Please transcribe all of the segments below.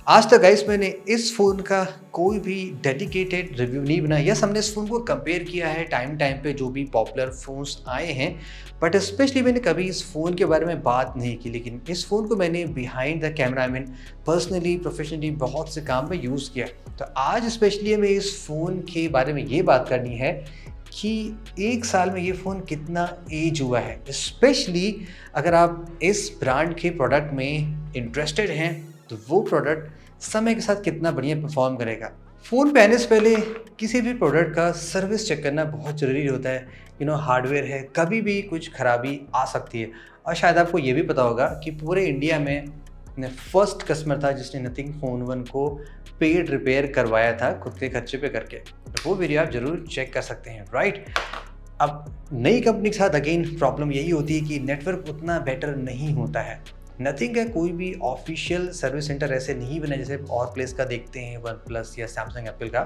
आज तक गाइस मैंने इस फ़ोन का कोई भी डेडिकेटेड रिव्यू नहीं बनाया। यस, हमने इस फ़ोन को कंपेयर किया है टाइम टाइम पे जो भी पॉपुलर फ़ोन्स आए हैं, बट स्पेशली मैंने कभी इस फ़ोन के बारे में बात नहीं की। लेकिन इस फ़ोन को मैंने behind the camera I mean personally, professionally बहुत से काम में यूज़ किया। तो आज स्पेशली हमें इस फ़ोन के बारे में ये बात करनी है कि 1 साल में ये फ़ोन कितना एज हुआ है। स्पेशली अगर आप इस ब्रांड के प्रोडक्ट में इंटरेस्टेड हैं, तो वो प्रोडक्ट समय के साथ कितना बढ़िया परफॉर्म करेगा। फ़ोन पे आने से पहले किसी भी प्रोडक्ट का सर्विस चेक करना बहुत ज़रूरी होता है। हार्डवेयर है, कभी भी कुछ खराबी आ सकती है। और शायद आपको ये भी पता होगा कि पूरे इंडिया में मैं फर्स्ट कस्टमर था जिसने नथिंग फ़ोन 1 को पेड रिपेयर करवाया था खुद के खर्चे पे करके। तो वो वीडियो आप ज़रूर चेक कर सकते हैं, राइट? अब नई कंपनी के साथ अगेन प्रॉब्लम यही होती है कि नेटवर्क उतना बेटर नहीं होता है। नथिंग का कोई भी ऑफिशियल सर्विस सेंटर ऐसे नहीं बना जैसे और प्लेस का देखते हैं, वन प्लस या सैमसंग एप्पल का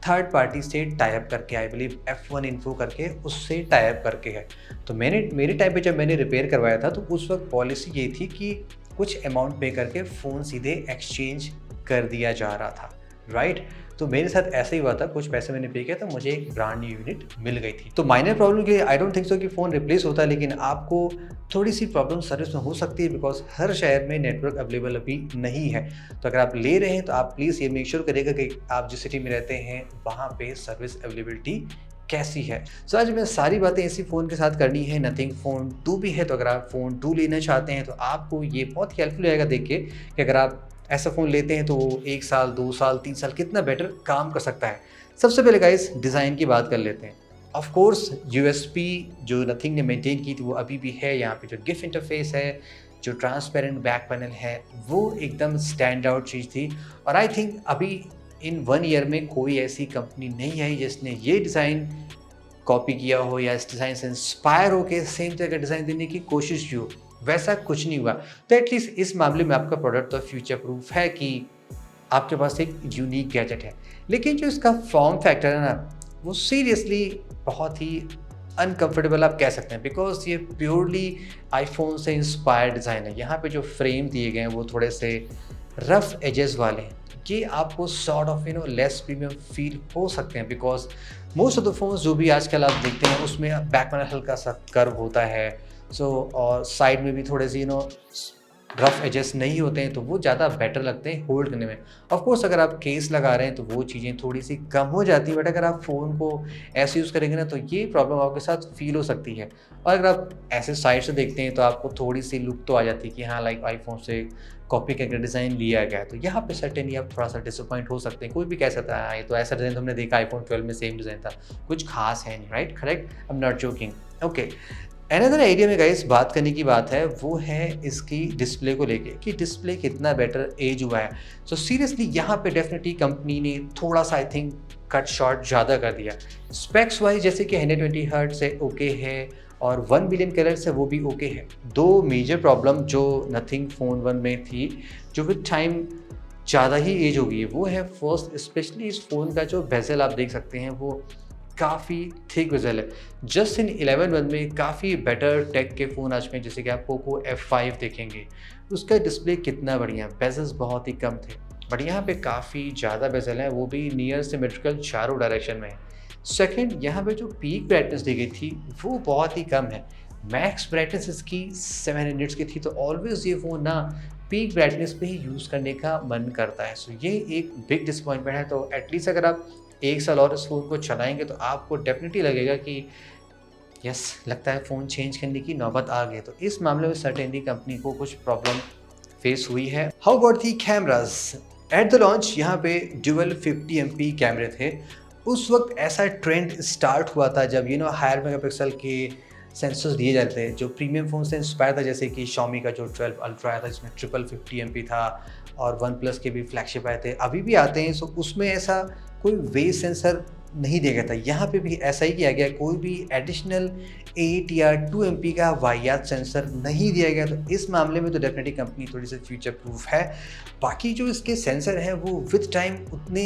थर्ड पार्टी से टाई अप करके, आई बिलीव F1 इन्फो करके उससे टाई अप करके है। तो मेरे टाइम पे जब मैंने रिपेयर करवाया था तो उस वक्त पॉलिसी ये थी कि कुछ अमाउंट पे करके फ़ोन सीधे एक्सचेंज कर दिया जा रहा था, राइट? तो मेरे साथ ऐसा ही हुआ था, कुछ पैसे मैंने पे किया तो मुझे एक ब्रांड न्यू यूनिट मिल गई थी। तो माइनर प्रॉब्लम के आई डोंट थिंक सो कि फ़ोन रिप्लेस होता है, लेकिन आपको थोड़ी सी प्रॉब्लम सर्विस में हो सकती है बिकॉज हर शहर में नेटवर्क अवेलेबल अभी नहीं है। तो अगर आप ले रहे हैं तो आप प्लीज़ ये मेक श्योर करिएगा कि आप जिस सिटी में रहते हैं वहाँ पे सर्विस अवेलेबिलिटी कैसी है। सो आज मैं सारी बातें इसी फ़ोन के साथ करनी है। नथिंग फ़ोन 2 भी है, तो अगर आप फ़ोन 2 लेना चाहते हैं तो आपको ये बहुत हेल्पफुल रहेगा देख के कि अगर आप ऐसा फ़ोन लेते हैं तो 1 साल, 2 साल, 3 साल कितना बेटर काम कर सकता है। सबसे पहले गाइस डिज़ाइन की बात कर लेते हैं। ऑफ कोर्स यूएसपी जो नथिंग ने मेंटेन की थी वो अभी भी है। यहाँ पे जो गिफ इंटरफेस है, जो ट्रांसपेरेंट बैक पैनल है, वो एकदम स्टैंड आउट चीज़ थी। और आई थिंक अभी इन 1 ईयर में कोई ऐसी कंपनी नहीं आई जिसने ये डिज़ाइन कॉपी किया हो या इस डिज़ाइन से इंस्पायर होकर सेम तरह का डिज़ाइन देने की कोशिश की हो। वैसा कुछ नहीं हुआ। तो एटलीस्ट इस मामले में आपका प्रोडक्ट तो फ्यूचर प्रूफ है कि आपके पास एक यूनिक गैजेट है। लेकिन जो इसका फॉर्म फैक्टर है ना, वो सीरियसली बहुत ही अनकंफर्टेबल आप कह सकते हैं बिकॉज ये प्योरली आईफोन से इंस्पायर्ड डिज़ाइन है। यहाँ पे जो फ्रेम दिए गए हैं वो थोड़े से रफ एजेस वाले हैं। ये आपको sort of less premium feel हो सकते हैं because most of the phones जो भी आजकल आप देखते हैं उसमें बैक पैनल हल्का सा कर्व होता है। और साइड में भी थोड़े से रफ एजेस नहीं होते हैं, तो वो ज़्यादा बेटर लगते हैं होल्ड करने में। ऑफ कोर्स अगर आप केस लगा रहे हैं तो वो चीज़ें थोड़ी सी कम हो जाती है, बट अगर आप फ़ोन को ऐसे यूज़ करेंगे ना तो ये प्रॉब्लम आपके साथ फील हो सकती है। और अगर आप ऐसे साइड से देखते हैं तो आपको थोड़ी सी लुक तो आ जाती है कि हाँ लाइक आईफोन से कॉपी करके डिज़ाइन लिया गया है। तो यहाँ पे सर्टेनली आप थोड़ा सा डिसअपॉइंट हो सकते हैं। कोई भी कह सकता है हाँ ये तो ऐसा डिज़ाइन तो हमने देखा आईफोन 12 में सेम डिज़ाइन था, कुछ खास है नहीं, right? Correct, I am not joking. Okay, another idea में गाइस बात करने की बात है वो है इसकी डिस्प्ले को लेके कि डिस्प्ले कितना बेटर एज हुआ है। सो सीरियसली यहाँ पे डेफिनेटली कंपनी ने थोड़ा सा आई थिंक कट शॉर्ट ज़्यादा कर दिया। स्पेक्स वाइज जैसे कि 120 हर्ट्ज से ओके है और 1 बिलियन कलर से वो भी ओके है। दो मेजर प्रॉब्लम जो नथिंग फ़ोन 1 में थी जो विद टाइम ज़्यादा ही एज हो गई है वो है फर्स्ट स्पेशली इस फ़ोन का जो बेजल आप देख सकते हैं वो काफ़ी थिक बेजल है। जस्ट इन 11 में काफ़ी बेटर टेक के फ़ोन आज में जैसे कि आप पोको F5 देखेंगे, उसका डिस्प्ले कितना बढ़िया, बेजल्स बहुत ही कम थे, बट यहाँ पे काफ़ी ज़्यादा बेजल है, वो भी नियर सिमेट्रिकल चारों डायरेक्शन में है। सेकंड, यहाँ पे जो पीक ब्राइटनेस दी गई थी वो बहुत ही कम है। मैक्स ब्राइटनेस इसकी 700 की थी, तो ऑलवेज ये फ़ोन ना पीक ब्राइटनेस पे ही यूज़ करने का मन करता है। सो ये एक बिग डिसअपॉइंटमेंट है। तो एटलीस्ट अगर आप 1 साल और इस फ़ोन को चलाएँगे तो आपको डेफिनेटली लगेगा कि यस, लगता है फ़ोन चेंज करने की नौबत आ गई। तो इस मामले में सर्टेनली कंपनी को कुछ प्रॉब्लम फेस हुई है। How about the cameras? At the launch यहाँ पे ड्यूअल 50 एमपी कैमरे थे। उस वक्त ऐसा ट्रेंड स्टार्ट हुआ था जब हायर मेगापिक्सल के सेंसर्स दिए जाते थे जो प्रीमियम फ़ोन से इंस्पायर था, जैसे कि Xiaomi का जो 12 अल्ट्रा आया था जिसमें ट्रिपल 50 एमपी था और वन प्लस के भी फ्लैगशिप आए थे, अभी भी आते हैं। सो उसमें ऐसा कोई वेव सेंसर नहीं दिया गया था। यहाँ पे भी ऐसा ही किया गया, कोई भी एडिशनल 8 या 2 एमपी का वाहियात सेंसर नहीं दिया गया। तो इस मामले में तो डेफिनेटली कंपनी थोड़ी सी फ्यूचर प्रूफ है। बाकी जो इसके सेंसर हैं वो विद टाइम उतने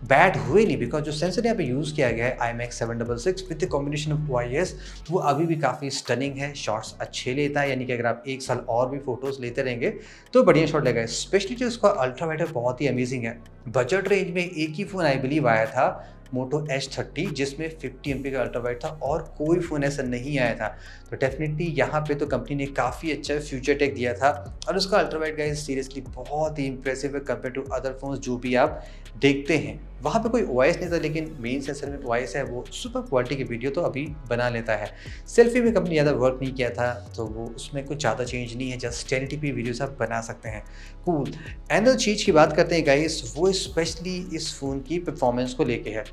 बैड हुए नहीं, बिकॉज जो सेंसर यहाँ पे यूज़ किया गया है IMX766 with the combination of OIS, वो अभी भी काफ़ी स्टनिंग है, शॉट्स अच्छे लेता है, यानी कि अगर आप एक साल और भी फोटोज़ लेते रहेंगे तो बढ़िया शॉट लेगा। स्पेशली जो इसका अल्ट्रा वाइड है बहुत ही अमेजिंग है। बजट रेंज में एक ही फ़ोन आई बिलीव आया था, मोटो H30, जिसमें 50 MP का अल्ट्रा वाइड था और कोई फ़ोन ऐसा नहीं आया था। तो डेफिनेटली यहाँ पे तो कंपनी ने काफ़ी अच्छा फ्यूचर टेक दिया था और उसका अल्ट्रा वाइड गाइस सीरियसली बहुत ही इंप्रेसिव है कंपेयर टू अदर फोन्स जो भी आप देखते हैं। वहाँ पे कोई OIS नहीं था, लेकिन मेन सेंसर में OIS है, वो सुपर क्वालिटी की वीडियो तो अभी बना लेता है। सेल्फी में कंपनी ज़्यादा वर्क नहीं किया था, तो वो उसमें कुछ ज़्यादा चेंज नहीं है, जस्ट 1080p वीडियोस आप बना सकते हैं। कूल। एंड चीज़ की बात करते हैं गाइस, वो स्पेशली इस फ़ोन की परफॉर्मेंस को लेके है।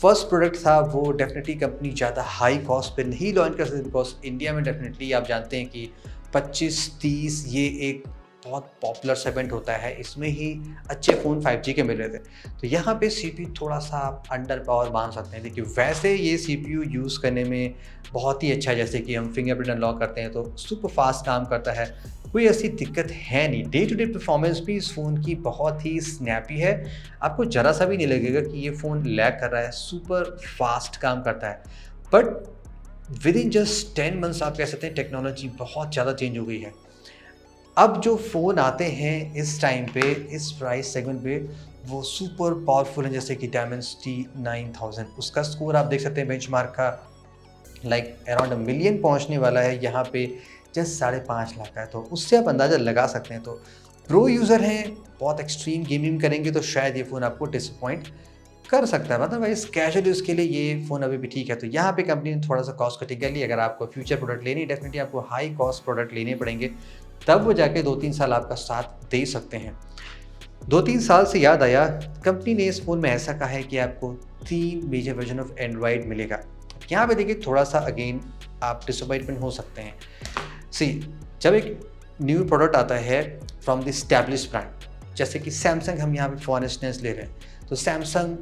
फर्स्ट प्रोडक्ट था वो डेफिनेटली कंपनी ज़्यादा हाई कॉस्ट पे नहीं लॉन्च कर सकती, बिकॉज इंडिया में डेफिनेटली आप जानते हैं कि 25-30 ये एक बहुत पॉपुलर सेगमेंट होता है, इसमें ही अच्छे फ़ोन 5G के मिल रहे थे। तो यहाँ पे CPU थोड़ा सा अंडर पावर मान सकते हैं। देखिए वैसे ये CPU यूज़ करने में बहुत ही अच्छा है, जैसे कि हम फिंगरप्रिंट अनलॉक करते हैं तो सुपर फास्ट काम करता है, कोई ऐसी दिक्कत है नहीं। डे टू डे परफॉर्मेंस भी इस फ़ोन की बहुत ही स्नैपी है, आपको ज़रा सा भी नहीं लगेगा कि ये फ़ोन लैग कर रहा है, सुपर फास्ट काम करता है। But with in just 10 months आप कह सकते हैं टेक्नोलॉजी बहुत ज़्यादा चेंज हो गई है। अब जो फ़ोन आते हैं इस टाइम पे, इस प्राइस सेगमेंट पे, वो सुपर पावरफुल हैं, जैसे कि Dimensity 9000, उसका स्कोर आप देख सकते हैं बेंचमार्क का लाइक अराउंड 1 मिलियन पहुंचने वाला है, यहाँ पे जस्ट 5.5 लाख का है, तो उससे आप अंदाज़ा लगा सकते हैं। तो प्रो यूज़र हैं, बहुत एक्सट्रीम गेमिंग करेंगे तो शायद ये फ़ोन आपको डिसअपॉइंट कर सकता है, मतलब वाइज कैजुअल यूज़ के लिए ये फ़ोन अभी भी ठीक है। तो यहाँ पे कंपनी ने थोड़ा सा कॉस्ट कटिंग कर ली। अगर आपको फ्यूचर प्रोडक्ट लेनी है, डेफिनेटली आपको हाई कॉस्ट प्रोडक्ट लेने पड़ेंगे, तब वो जाके 2-3 साल आपका साथ दे सकते हैं। 2-3 साल से याद आया, कंपनी ने इस फ़ोन में ऐसा कहा है कि आपको 3 मेजर वर्जन ऑफ एंड्रॉयड मिलेगा। यहाँ पे देखिए थोड़ा सा अगेन आप डिसअपॉइंटमेंट हो सकते हैं। सी, जब एक न्यू प्रोडक्ट आता है फ्रॉम द एस्टैब्लिश्ड ब्रांड, जैसे कि सैमसंग हम यहाँ पे फॉर इंस्टेंस ले रहे हैं, तो सैमसंग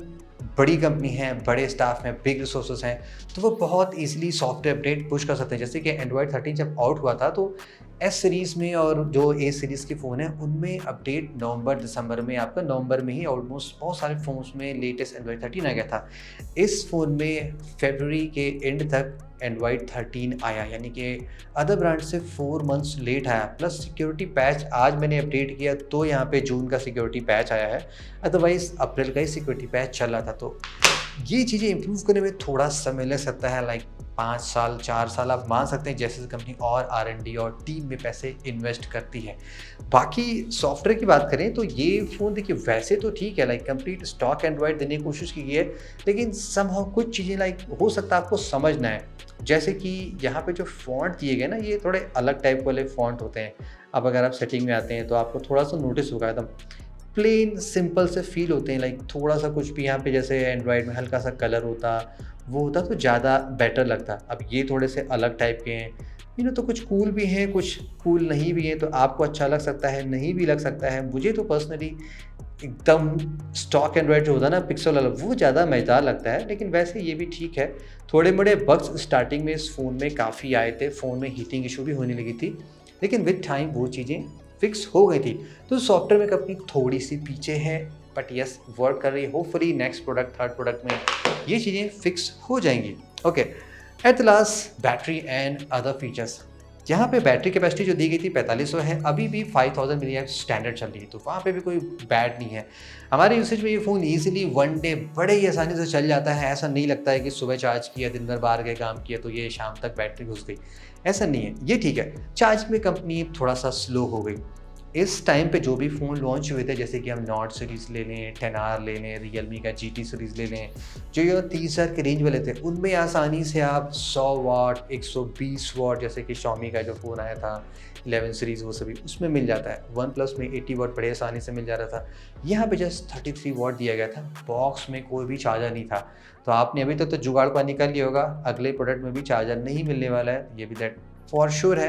बड़ी कंपनी है, बड़े स्टाफ हैं, बिग रिसोर्सेज हैं, तो वो बहुत इजीली सॉफ्टवेयर अपडेट पुश कर सकते हैं। जैसे कि एंड्रॉयड 13 जब आउट हुआ था तो S सीरीज़ में और जो A सीरीज़ के फ़ोन हैं उनमें अपडेट नवंबर-दिसंबर में, आपका नवंबर में ही ऑलमोस्ट बहुत सारे फ़ोन्स में लेटेस्ट एंड्रॉयड 13 आ गया था। इस फ़ोन में फरवरी के एंड तक एंड्रॉयड 13 आया, यानी कि अदर ब्रांड से 4 मंथ्स लेट आया। प्लस सिक्योरिटी पैच आज मैंने अपडेट किया तो यहाँ पे जून का सिक्योरिटी पैच आया है, अदरवाइज़ अप्रैल का ही सिक्योरिटी पैच चल रहा था। तो ये चीज़ें इंप्रूव करने में थोड़ा समय लग सकता है, लाइक 5 साल 4 साल आप मान सकते हैं, जैसे कंपनी और R&D और टीम में पैसे इन्वेस्ट करती है। बाकी सॉफ्टवेयर की बात करें तो ये फ़ोन देखिए वैसे तो ठीक है, लाइक कंप्लीट स्टॉक एंड्रॉयड देने की कोशिश की है, लेकिन समहाउ कुछ चीज़ें लाइक हो सकता है आपको समझना है, जैसे कि यहाँ पे जो फ़ॉन्ट दिए गए ना, ये थोड़े अलग टाइप वाले फ़ॉन्ट होते हैं। अब अगर आप सेटिंग में आते हैं तो आपको थोड़ा सा नोटिस होगा, एकदम प्लेन सिंपल से फील होते हैं, लाइक थोड़ा सा कुछ भी यहाँ पे जैसे एंड्रॉयड में हल्का सा कलर होता वो होता तो ज़्यादा बेटर लगता। अब ये थोड़े से अलग टाइप के हैं, तो कुछ कूल भी हैं, कुछ कूल नहीं भी हैं, तो आपको अच्छा लग सकता है, नहीं भी लग सकता है। मुझे तो पर्सनली एकदम स्टॉक एंड्रॉयड जो होता है ना पिक्सल वाला, वो ज़्यादा मज़ेदार लगता है, लेकिन वैसे ये भी ठीक है। थोड़े मोड़े बग्स स्टार्टिंग में इस फ़ोन में काफ़ी आए थे, फ़ोन में हीटिंग इशू भी होने लगी थी, लेकिन विद टाइम वो चीज़ें फिक्स हो गई थी। तो सॉफ्टवेयर में कंपनी थोड़ी सी पीछे है, बट यस वर्क कर रही है। Hopefully next product, third product में ये चीज़ें फिक्स हो जाएंगी। Okay, at the last battery and other features. यहाँ पे बैटरी कैपेसिटी जो दी गई थी 4500 है, अभी भी 5000 mAh स्टैंडर्ड चल रही है, तो वहाँ पे भी कोई बैड नहीं है। हमारे यूसेज में ये फ़ोन ईजिली 1 डे बड़े ही आसानी से चल जाता है। ऐसा नहीं लगता है कि सुबह चार्ज किया, दिन भर बाहर गए काम किया तो ये शाम तक बैटरी घुस गई, ऐसा नहीं है, ये ठीक है। चार्ज में कंपनी थोड़ा सा स्लो हो गई। इस टाइम पे जो भी फ़ोन लॉन्च हुए थे, जैसे कि हम नॉट सीरीज़ ले लें, 10R ले लें, रियलमी का GT सीरीज़ ले लें, जो ये 30,000 के रेंज वाले थे, उनमें आसानी से आप 100 वाट, 120 वाट, जैसे कि Xiaomi का जो फ़ोन आया था 11 सीरीज़, वो सभी उसमें मिल जाता है। वन प्लस में 80 वाट बड़े आसानी से मिल जा रहा था। यहाँ पे जस्ट 33 वाट दिया गया था, बॉक्स में कोई भी चार्जर नहीं था। तो आपने अभी तक तो जुगाड़ पा निकाल लिया होगा, अगले प्रोडक्ट में भी चार्जर नहीं मिलने वाला है, ये भी दैट फॉर श्योर है।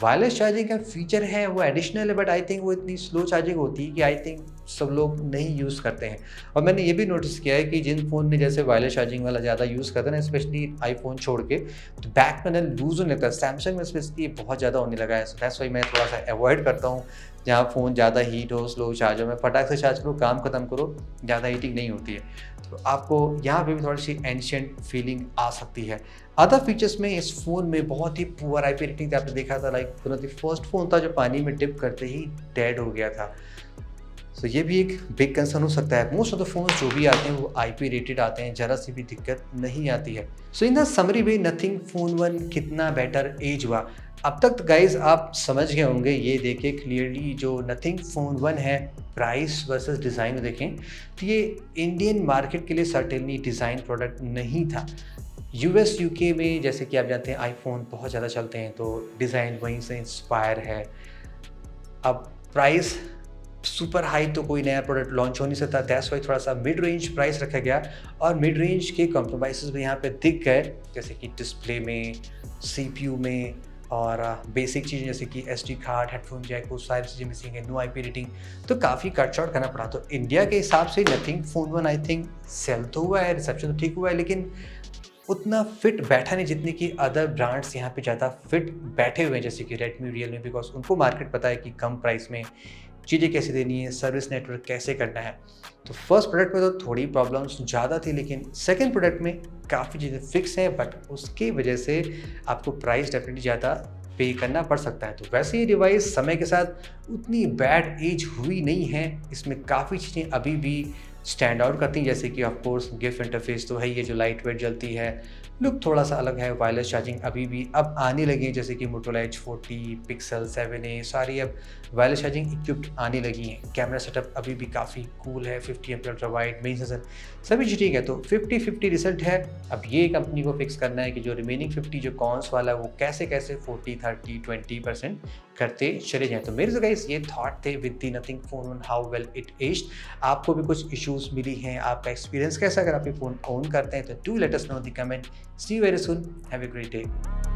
वायरलेस चार्जिंग का फीचर है वो एडिशनल है, बट आई थिंक वो इतनी स्लो चार्जिंग होती है कि आई थिंक सब लोग नहीं यूज़ करते हैं। और मैंने ये भी नोटिस किया है कि जिन फ़ोन में जैसे वायरलेस चार्जिंग वाला ज़्यादा यूज़ करते हैं ना, स्पेशली आईफ़ोन छोड़ के, तो बैक पैनल लूज़ होने लगता है। सैमसंग में स्पेशली बहुत ज़्यादा होने लगा है, सो दैट्स व्हाई मैं थोड़ा-सा अवॉइड करता हूँ। जहाँ फ़ोन ज़्यादा हीट हो, स्लो चार्ज हो, मैं फटाक से चार्ज करो, काम खत्म करो, ज़्यादा हीटिंग नहीं होती है। तो आपको यहाँ पे भी थोड़ी-सी एंशिएंट फीलिंग आ सकती है। अदर फीचर्स में इस फ़ोन में बहुत ही पुअर आईपी रेटिंग आपने देखा था, like one of the first phone था जो पानी में डिप करते ही डेड हो गया था। सो ये भी एक बिग कंसर्न हो सकता है। मोस्ट ऑफ द फ़ोन्स जो भी आते हैं वो आईपी रेटेड आते हैं, ज़रा सी भी दिक्कत नहीं आती है। So in the summary way nothing phone 1 कितना बेटर एज हुआ। अब तक गाइज़ आप समझ गए होंगे ये देख के क्लियरली, जो नथिंग फ़ोन 1 है प्राइस वर्सेस डिज़ाइन देखें तो ये इंडियन मार्केट के लिए सर्टेनली डिज़ाइन प्रोडक्ट नहीं था। यूएस यूके में जैसे कि आप जानते हैं आईफ़ोन बहुत ज़्यादा चलते हैं, तो डिज़ाइन वहीं से इंस्पायर है। अब प्राइस सुपर हाई तो कोई नया प्रोडक्ट लॉन्च हो नहीं सकता, दैट्स व्हाई थोड़ा सा मिड रेंज प्राइस रखा गया। और मिड रेंज के कॉम्प्रोमाइज़ेज़ भी यहाँ पे दिख गए, जैसे कि डिस्प्ले में, सीपीयू में, और बेसिक चीज़ें जैसे कि एसडी कार्ड, हेडफोन जैक, वो सारी चीज़ें मिसिंग है, नो आईपी रेटिंग, तो काफ़ी कट शॉर्ट करना पड़ा। तो इंडिया के हिसाब से Nothing phone 1 I think sale तो हुआ है, रिसेप्शन तो ठीक हुआ है, लेकिन उतना फिट बैठा नहीं जितने कि अदर ब्रांड्स यहाँ पे ज़्यादा फिट बैठे हुए हैं, जैसे कि रेडमी, रियलमी, बिकॉज उनको मार्केट पता है कि कम प्राइस में चीज़ें कैसे देनी है, सर्विस नेटवर्क कैसे करना है। तो फर्स्ट प्रोडक्ट में तो थोड़ी प्रॉब्लम्स ज़्यादा थी, लेकिन सेकंड प्रोडक्ट में काफ़ी चीज़ें फिक्स हैं, बट उसकी वजह से आपको प्राइस डेफिनेटली ज़्यादा पे करना पड़ सकता है। तो वैसे ये डिवाइस समय के साथ उतनी बैड एज हुई नहीं है, इसमें काफ़ी चीज़ें अभी भी स्टैंड आउट करती हैं, जैसे कि ऑफ कोर्स गिफ इंटरफेस तो है, ये जो लाइट वेट जलती है, लुक थोड़ा सा अलग है, वायरलेस चार्जिंग अभी भी अब आने लगी है, जैसे कि मोटोरोला H40, पिक्सल 7a, सारी अब वायरलेस चार्जिंग इक्विप्ड आने लगी हैं। कैमरा सेटअप अभी भी काफ़ी कूल है, 50 MP ultra wide, main sensor, सभी चीज़ ठीक है। तो 50-50 रिजल्ट है। अब ये कंपनी को फिक्स करना है कि जो रिमेनिंग 50 जो कॉन्स वाला है वो कैसे 40, 30, 20% करते चले जाएँ। तो मेरे से गाइस ये थॉट थे with the nothing phone 1 how well it aged. आपको भी कुछ इश्यूज़ मिली हैं, आपका एक्सपीरियंस कैसा अगर आप ये फ़ोन ओन करते हैं, तो do let us know in the comment. See you very soon, have a great day.